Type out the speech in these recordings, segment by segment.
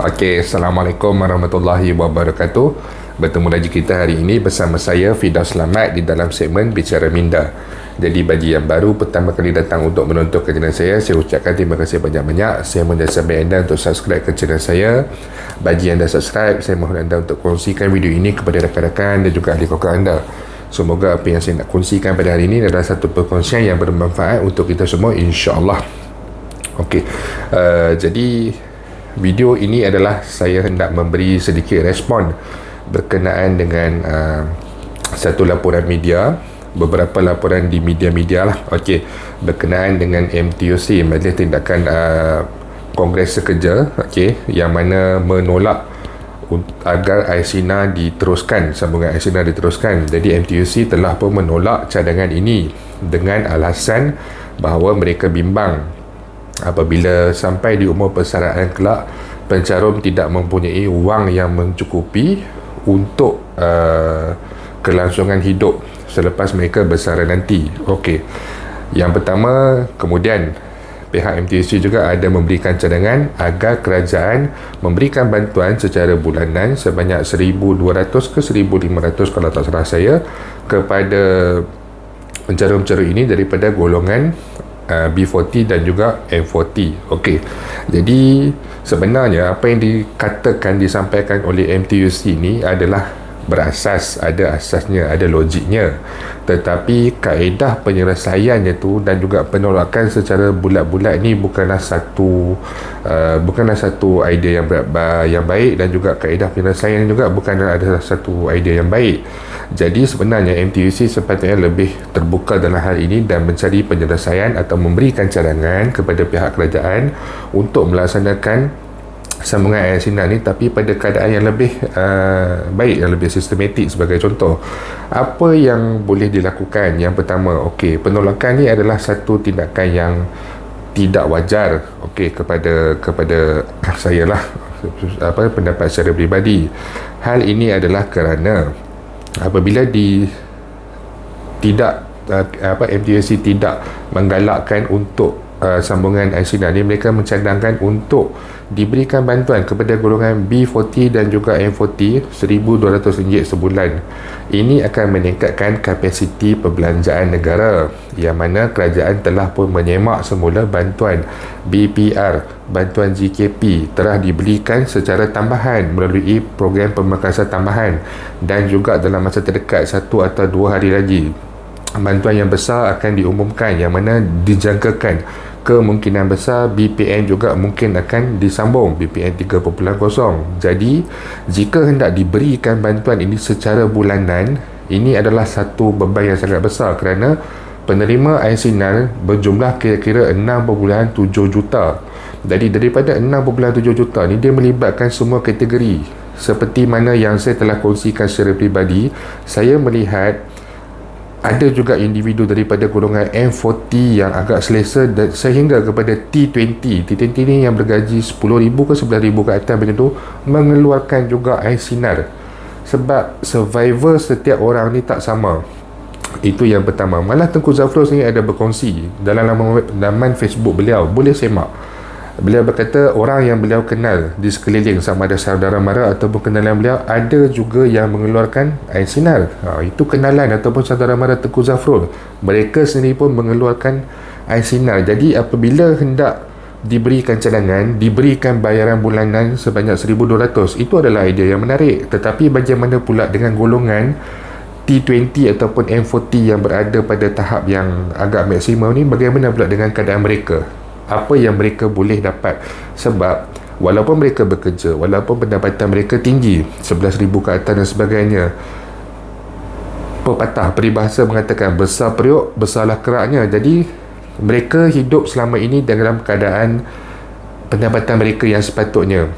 Okey, Assalamualaikum warahmatullahi wabarakatuh. Bertemu lagi kita hari ini bersama saya Firdaus Selamat di dalam segmen Bicara Minda. Jadi bagi yang baru pertama kali datang untuk menonton ke channel saya ucapkan terima kasih banyak-banyak. Saya mohon sampai anda untuk subscribe ke channel saya. Bagi yang dah subscribe, saya mohon anda untuk kongsikan video ini kepada rakan-rakan dan juga ahli keluarga anda. Semoga apa yang saya nak kongsikan pada hari ini adalah satu perkongsian yang bermanfaat untuk kita semua, insya-Allah. Okey, jadi video ini adalah saya hendak memberi sedikit respon berkenaan dengan satu laporan media, beberapa laporan di media-media lah. Okey, berkenaan dengan MTUC, Majlis Tindakan Kongres Sekerja, okey, yang mana menolak agar Air diteruskan, sambungan Air diteruskan. Jadi MTUC telah pun menolak cadangan ini dengan alasan bahawa mereka bimbang apabila sampai di umur persaraan kelak, pencarum tidak mempunyai wang yang mencukupi untuk kelangsungan hidup selepas mereka bersara nanti. Okey, yang pertama, kemudian pihak MTUC juga ada memberikan cadangan agar kerajaan memberikan bantuan secara bulanan sebanyak 1,200 ke 1,500 kalau tak salah saya kepada pencarum-pencarum ini daripada golongan B40 dan juga M40. Okey, jadi sebenarnya apa yang dikatakan, disampaikan oleh MTUC ini adalah berasas, ada asasnya, ada logiknya, tetapi kaedah penyelesaiannya tu dan juga penolakan secara bulat-bulat ni bukanlah satu idea yang baik, dan juga kaedah penyelesaian juga bukanlah ada satu idea yang baik. Jadi sebenarnya MTUC sepatutnya lebih terbuka dalam hal ini dan mencari penyelesaian atau memberikan cadangan kepada pihak kerajaan untuk melaksanakan sambungan air sinar ni, tapi pada keadaan yang lebih baik, yang lebih sistematik. Sebagai contoh, apa yang boleh dilakukan? Yang pertama, okey, penolakan ni adalah satu tindakan yang tidak wajar, okey, kepada saya lah, pendapat secara peribadi. Hal ini adalah kerana apabila MTUC tidak menggalakkan untuk sambungan air sinar ni, mereka mencadangkan untuk diberikan bantuan kepada golongan B40 dan juga M40 RM1,200 sebulan. Ini akan meningkatkan kapasiti perbelanjaan negara, yang mana kerajaan telah pun menyemak semula bantuan BPR, bantuan GKP telah diberikan secara tambahan melalui program pemekasan tambahan, dan juga dalam masa terdekat 1 atau 2 hari lagi bantuan yang besar akan diumumkan, yang mana dijangkakan kemungkinan besar BPN juga mungkin akan disambung, BPN 3.0. Jadi jika hendak diberikan bantuan ini secara bulanan, ini adalah satu beban yang sangat besar kerana penerima air sinar berjumlah kira-kira 6.7 juta. Jadi daripada 6.7 juta ni, dia melibatkan semua kategori. Seperti mana yang saya telah kongsikan secara peribadi, saya melihat ada juga individu daripada golongan M40 yang agak selesa sehingga kepada T20 ni yang bergaji 10,000 ke 11,000 ke atas macam tu, mengeluarkan juga air sinar. Sebab survivor setiap orang ni tak sama. Itu yang pertama. Malah Tengku Zafrul ni ada berkongsi dalam laman Facebook beliau, boleh semak. Beliau berkata orang yang beliau kenal di sekeliling, sama ada saudara mara ataupun kenalan beliau, ada juga yang mengeluarkan air sinar. Itu kenalan ataupun saudara mara Tengku Zafrul. Mereka sendiri pun mengeluarkan air sinar. Jadi apabila hendak diberikan cadangan, diberikan bayaran bulanan sebanyak 1,200, itu adalah idea yang menarik. Tetapi bagaimana pula dengan golongan T20 ataupun M40 yang berada pada tahap yang agak maksimum ni? Bagaimana pula dengan keadaan mereka? Apa yang mereka boleh dapat? Sebab walaupun mereka bekerja, walaupun pendapatan mereka tinggi, 11,000 ke atas dan sebagainya, pepatah peribahasa mengatakan besar periuk, besarlah keraknya. Jadi mereka hidup selama ini dalam keadaan pendapatan mereka yang sepatutnya.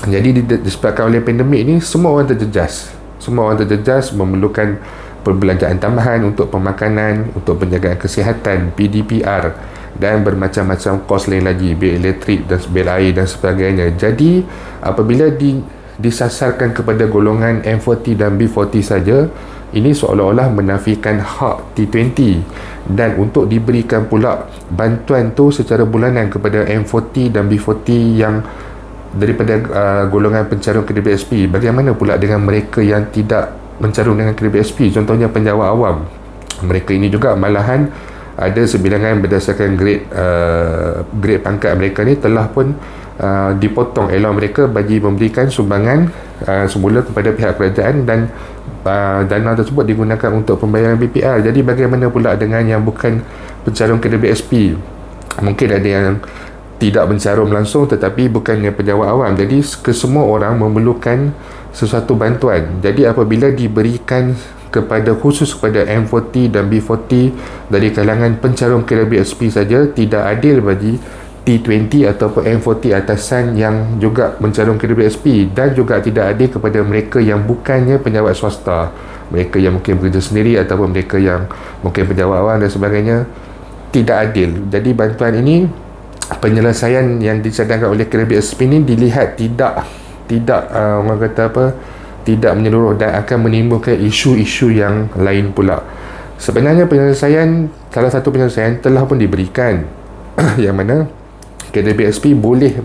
Jadi disebabkan oleh pandemik ini, semua orang terjejas. Semua orang terjejas, memerlukan perbelanjaan tambahan untuk pemakanan, untuk penjagaan kesihatan, PDPR, dan bermacam-macam kos lain lagi, bil elektrik dan bil air dan sebagainya. Jadi apabila disasarkan kepada golongan M40 dan B40 saja, ini seolah-olah menafikan hak T20. Dan untuk diberikan pula bantuan tu secara bulanan kepada M40 dan B40 yang daripada golongan pencarum kredit BSP. Bagaimana pula dengan mereka yang tidak mencarum dengan kredit BSP, contohnya penjawat awam? Mereka ini juga malahan ada sebilangan berdasarkan grade pangkat mereka ni telah pun dipotong allowance mereka bagi memberikan sumbangan semula kepada pihak kerajaan, dan dana tersebut digunakan untuk pembayaran BPR. Jadi bagaimana pula dengan yang bukan pencarum kredit BSP? Mungkin ada yang tidak mencarum langsung tetapi bukannya penjawat awam. Jadi kesemua orang memerlukan sesuatu bantuan. Jadi apabila diberikan khusus kepada M40 dan B40 dari kalangan pencarum kredit BSP saja, tidak adil bagi T20 ataupun M40 atasan yang juga mencarum kredit BSP, dan juga tidak adil kepada mereka yang bukannya penjawat swasta, mereka yang mungkin bekerja sendiri ataupun mereka yang mungkin penjawat awam dan sebagainya. Tidak adil. Jadi bantuan ini, penyelesaian yang dicadangkan oleh kredit BSP ini dilihat tidak orang kata apa, tidak menyeluruh dan akan menimbulkan isu-isu yang lain pula. Sebenarnya salah satu penyelesaian telah pun diberikan yang mana kredit BSP boleh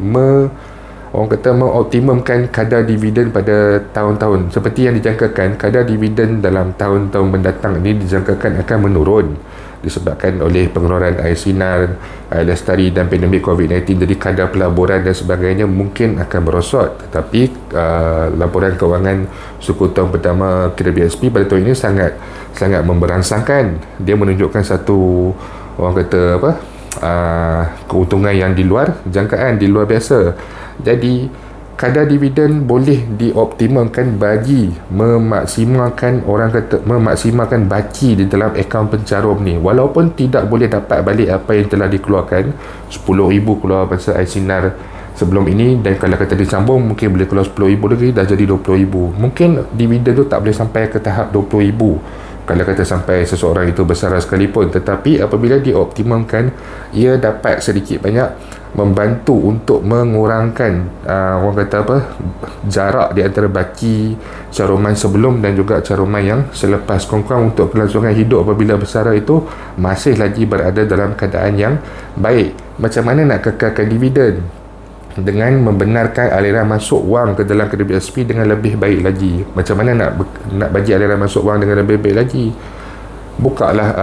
mengoptimumkan kadar dividen pada tahun-tahun. Seperti yang dijangkakan, kadar dividen dalam tahun-tahun mendatang ini dijangkakan akan menurun disebabkan oleh pengeluaran air sinar, air lestari dan pandemik COVID-19. Jadi kadar pelaburan dan sebagainya mungkin akan merosot. Tetapi laporan kewangan suku tahun pertama kredit BSP pada tahun ini sangat memberangsangkan. Dia menunjukkan satu keuntungan yang di luar jangkaan, di luar biasa. Jadi kadar dividen boleh dioptimalkan bagi memaksimalkan baki di dalam akaun pencarum ni, walaupun tidak boleh dapat balik apa yang telah dikeluarkan. 10,000 keluar pasal air sinar sebelum ini, dan kalau kata disambung mungkin boleh keluar 10,000 lagi, dah jadi 20,000. Mungkin dividen tu tak boleh sampai ke tahap 20,000 kalau kata sampai seseorang itu besar sekalipun, tetapi apabila dioptimalkan, ia dapat sedikit banyak membantu untuk mengurangkan jarak di antara baki caruman sebelum dan juga caruman yang selepas. Kurang-kurang untuk kelangsungan hidup apabila bersara itu masih lagi berada dalam keadaan yang baik. Macam mana nak kekalkan dividen? Dengan membenarkan aliran masuk wang ke dalam kredit BSP dengan lebih baik lagi. Macam mana nak bagi aliran masuk wang dengan lebih baik lagi? Bukalah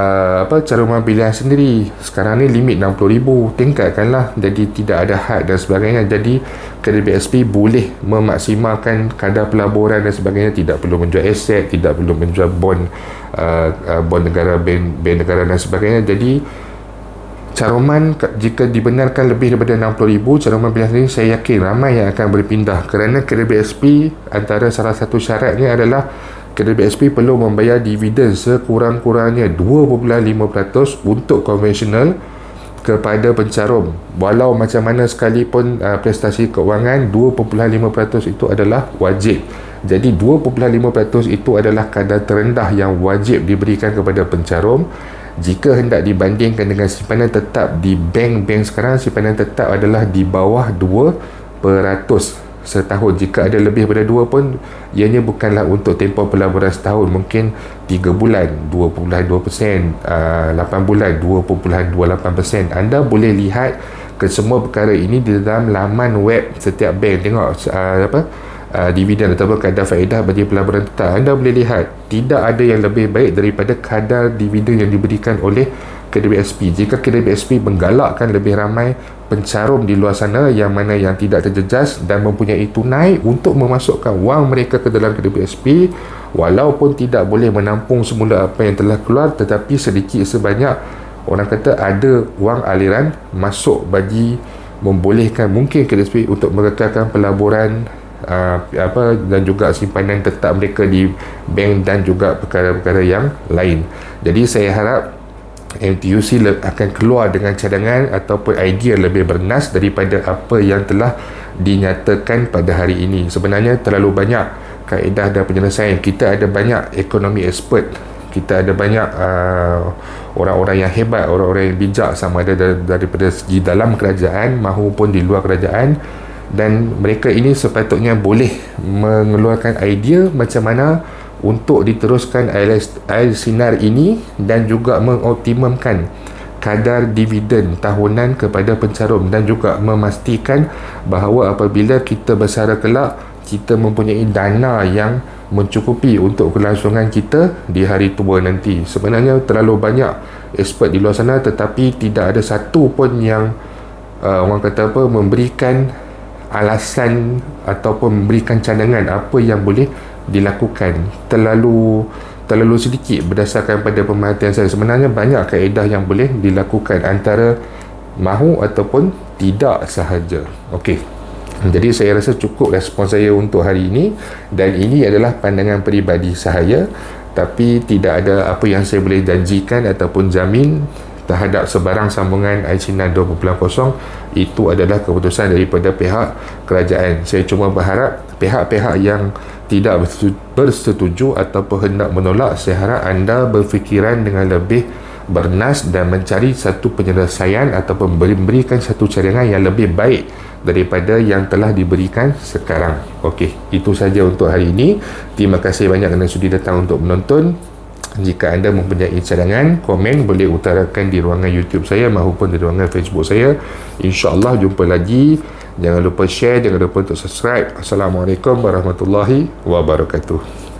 caruman pilihan sendiri. Sekarang ni limit 60,000, tingkatkanlah jadi tidak ada had dan sebagainya. Jadi kredit BSP boleh memaksimalkan kadar pelaburan dan sebagainya. Tidak perlu menjual aset, tidak perlu menjual bond negara, band negara dan sebagainya. Jadi caruman jika dibenarkan lebih daripada 60,000 caruman pilihan sendiri, saya yakin ramai yang akan berpindah, kerana kredit BSP antara salah satu syaratnya adalah kredit BSP perlu membayar dividen sekurang-kurangnya 2.5% untuk konvensional kepada pencarum. Walau macam mana sekalipun prestasi keuangan, 2.5% itu adalah wajib. Jadi 2.5% itu adalah kadar terendah yang wajib diberikan kepada pencarum. Jika hendak dibandingkan dengan simpanan tetap di bank-bank sekarang, simpanan tetap adalah di bawah 2% setahun. Jika ada lebih daripada 2 pun, ianya bukanlah untuk tempoh pelaburan setahun, mungkin 3 bulan 2.2%, 8 bulan 2.28%. Anda boleh lihat kesemua perkara ini di dalam laman web setiap bank. Tengok dividen ataupun kadar faedah bagi pelaburan tetap. Anda boleh lihat tidak ada yang lebih baik daripada kadar dividen yang diberikan oleh kredit BSP. Jika kredit BSP menggalakkan lebih ramai pencarum di luar sana yang mana yang tidak terjejas dan mempunyai tunai untuk memasukkan wang mereka ke dalam kredit BSP, walaupun tidak boleh menampung semula apa yang telah keluar, tetapi sedikit sebanyak orang kata ada wang aliran masuk bagi membolehkan mungkin kredit BSP untuk mengekalkan pelaburan dan juga simpanan tetap mereka di bank dan juga perkara-perkara yang lain. Jadi saya harap MTUC akan keluar dengan cadangan ataupun idea lebih bernas daripada apa yang telah dinyatakan pada hari ini. Sebenarnya terlalu banyak kaedah dan penyelesaian. Kita ada banyak ekonomi expert, kita ada banyak orang-orang yang hebat, orang-orang yang bijak, sama ada daripada segi dalam kerajaan maupun di luar kerajaan, dan mereka ini sepatutnya boleh mengeluarkan idea macam mana untuk diteruskan air sinar ini dan juga mengoptimumkan kadar dividen tahunan kepada pencarum dan juga memastikan bahawa apabila kita bersara kelak, kita mempunyai dana yang mencukupi untuk kelangsungan kita di hari tua nanti. Sebenarnya terlalu banyak expert di luar sana, tetapi tidak ada satu pun yang orang kata apa, memberikan alasan ataupun memberikan cadangan apa yang boleh dilakukan. Terlalu sedikit berdasarkan pada pemerhatian saya. Sebenarnya banyak kaedah yang boleh dilakukan, antara mahu ataupun tidak sahaja. Okey, jadi saya rasa cukup respon saya untuk hari ini, dan ini adalah pandangan peribadi saya, tapi tidak ada apa yang saya boleh janjikan ataupun jamin terhadap sebarang sambungan iCina 2.0. Itu adalah keputusan daripada pihak kerajaan. Saya cuma berharap pihak-pihak yang tidak bersetuju ataupun hendak menolak, saya harap anda berfikiran dengan lebih bernas dan mencari satu penyelesaian ataupun memberikan satu cadangan yang lebih baik daripada yang telah diberikan sekarang. Okey, itu saja untuk hari ini. Terima kasih banyak kerana sudi datang untuk menonton. Jika anda mempunyai cadangan, komen boleh utarakan di ruangan YouTube saya maupun di ruangan Facebook saya. InsyaAllah jumpa lagi. Jangan lupa share, jangan lupa untuk subscribe. Assalamualaikum warahmatullahi wabarakatuh.